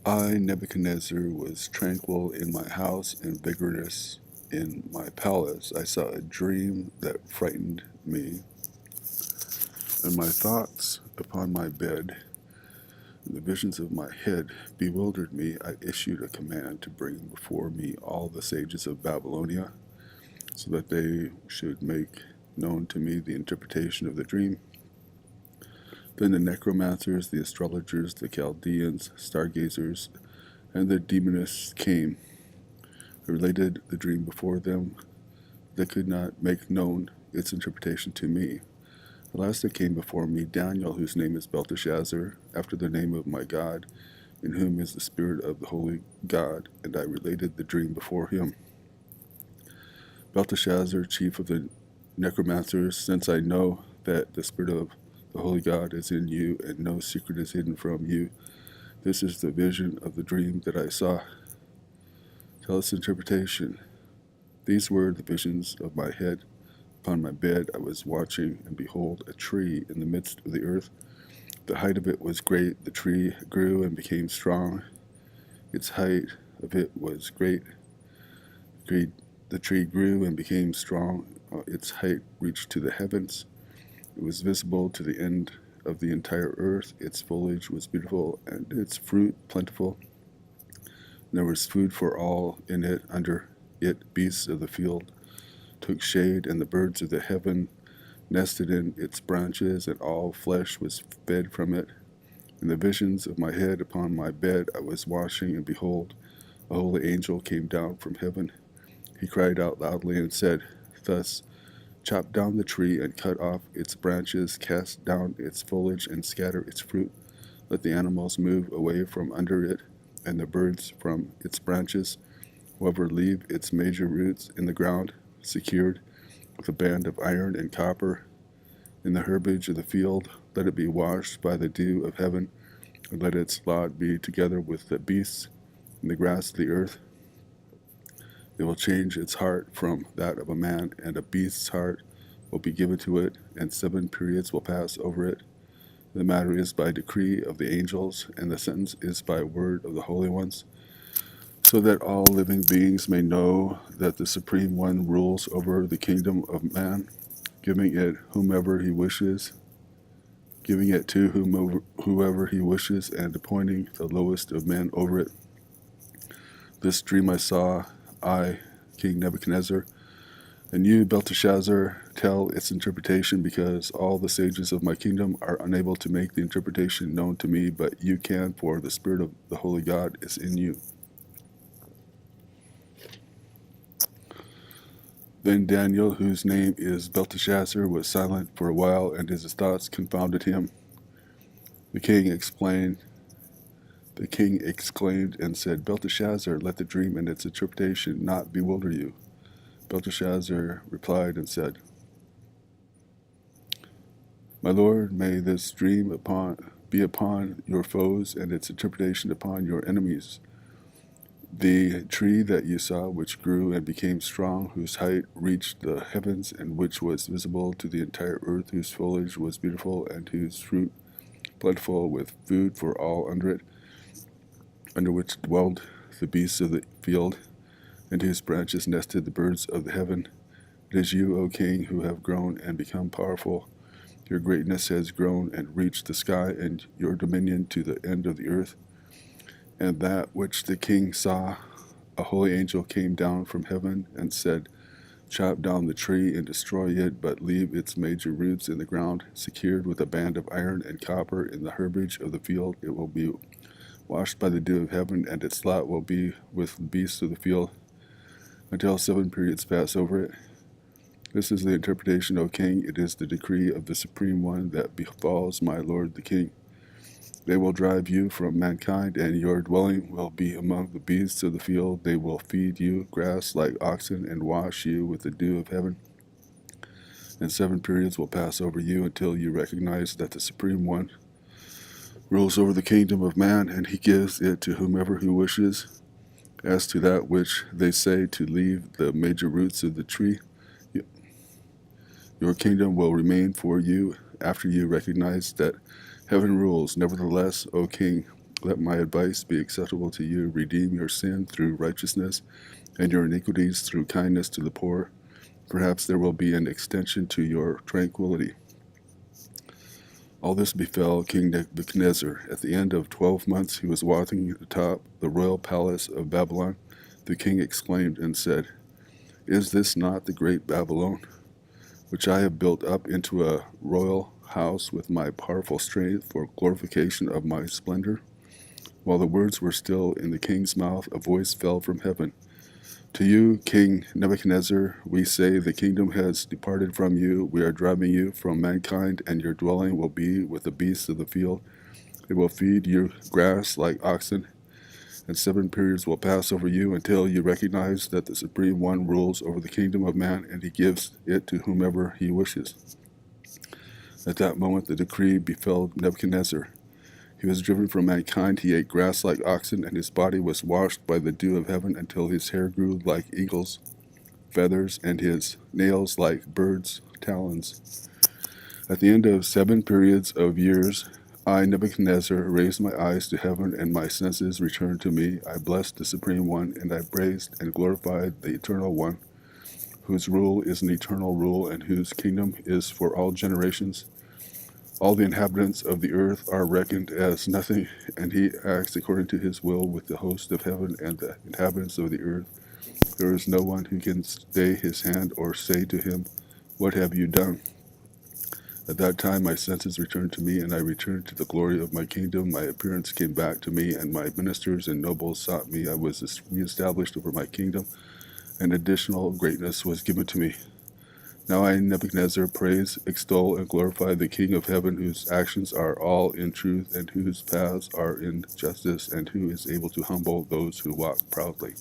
I, Nebuchadnezzar, was tranquil in my house and vigorous in my palace. I saw a dream that frightened me, and my thoughts upon my bed, and the visions of my head bewildered me. I issued a command to bring before me all the sages of Babylonia, so that they should make known to me the interpretation of the dream. Then the necromancers, the astrologers, the Chaldeans, stargazers, and the demonists came. I related the dream before them. They could not make known its interpretation to me. At last there came before me Daniel, whose name is Belteshazzar, after the name of my God, in whom is the spirit of the holy God, and I related the dream before him. Belteshazzar, chief of the necromancers, since I know that the spirit of the holy God is in you, and no secret is hidden from you, this is the vision of the dream that I saw. Tell us interpretation. These were the visions of my head. Upon my bed I was watching, and behold, a tree in the midst of the earth. The height of it was great. The tree grew and became strong. Its height of it was great. The tree grew and became strong. Its height reached to the heavens. It was visible to the end of the entire earth. Its foliage was beautiful, and its fruit plentiful. There was food for all in it. Under it, beasts of the field took shade, and the birds of the heaven nested in its branches, and all flesh was fed from it. In the visions of my head upon my bed I was watching, and behold, a holy angel came down from heaven. He cried out loudly and said, thus, chop down the tree and cut off its branches, cast down its foliage and scatter its fruit. Let the animals move away from under it, and the birds from its branches. However, leave its major roots in the ground, secured with a band of iron and copper. In the herbage of the field, let it be washed by the dew of heaven, and let its lot be together with the beasts in the grass of the earth. It will change its heart from that of a man, and a beast's heart will be given to it, and 7 periods will pass over it. The matter is by decree of the angels, and the sentence is by word of the holy ones, so that all living beings may know that the Supreme One rules over the kingdom of man, giving it to whoever he wishes, and appointing the lowest of men over it. This dream I saw, I, King Nebuchadnezzar, and you, Belteshazzar, tell its interpretation, because all the sages of my kingdom are unable to make the interpretation known to me, but you can, for the spirit of the holy God is in you. Then Daniel, whose name is Belteshazzar, was silent for a while, and his thoughts confounded him. The king exclaimed and said, Belteshazzar, let the dream and its interpretation not bewilder you. Belteshazzar replied and said, my lord, may this dream be upon your foes, and its interpretation upon your enemies. The tree that you saw, which grew and became strong, whose height reached the heavens, and which was visible to the entire earth, whose foliage was beautiful, and whose fruit plentiful, with food for all under it, under which dwelled the beasts of the field, and whose branches nested the birds of the heaven. It is you, O king, who have grown and become powerful. Your greatness has grown and reached the sky, and your dominion to the end of the earth. And that which the king saw, a holy angel came down from heaven and said, chop down the tree and destroy it, but leave its major roots in the ground, secured with a band of iron and copper in the herbage of the field. It will be washed by the dew of heaven, and its lot will be with the beasts of the field, until 7 periods pass over it. This is the interpretation, O king. It is the decree of the Supreme One that befalls my lord the king. They will drive you from mankind, and your dwelling will be among the beasts of the field. They will feed you grass like oxen, and wash you with the dew of heaven. And 7 periods will pass over you, until you recognize that the Supreme One rules over the kingdom of man, and he gives it to whomever he wishes. As to that which they say, to leave the major roots of the tree, your kingdom will remain for you after you recognize that heaven rules. Nevertheless, O king, Let my advice be acceptable to you. Redeem your sin through righteousness, and your iniquities through kindness to the poor. Perhaps there will be an extension to your tranquility. All this befell King Nebuchadnezzar. At the end of 12 months he was walking atop the royal palace of Babylon. The king exclaimed and said, Is this not the great Babylon, which I have built up into a royal house with my powerful strength for glorification of my splendor? While the words were still in the king's mouth, a voice fell from heaven. To you, King Nebuchadnezzar, we say the kingdom has departed from you. We are driving you from mankind, and your dwelling will be with the beasts of the field. They will feed you grass like oxen, and 7 periods will pass over you until you recognize that the Supreme One rules over the kingdom of man, and he gives it to whomever he wishes. At that moment the decree befell Nebuchadnezzar. He was driven from mankind, he ate grass like oxen, and his body was washed by the dew of heaven until his hair grew like eagle's feathers, and his nails like birds' talons. At the end of 7 periods of years, I, Nebuchadnezzar, raised my eyes to heaven, and my senses returned to me. I blessed the Supreme One, and I praised and glorified the Eternal One, whose rule is an eternal rule, and whose kingdom is for all generations. All the inhabitants of the earth are reckoned as nothing, and he acts according to his will with the host of heaven and the inhabitants of the earth. There is no one who can stay his hand or say to him, What have you done? At that time my senses returned to me, and I returned to the glory of my kingdom. My appearance came back to me, and my ministers and nobles sought me. I was reestablished over my kingdom, and additional greatness was given to me. Now I, Nebuchadnezzar, praise, extol, and glorify the King of heaven, whose actions are all in truth, and whose paths are in justice, and who is able to humble those who walk proudly.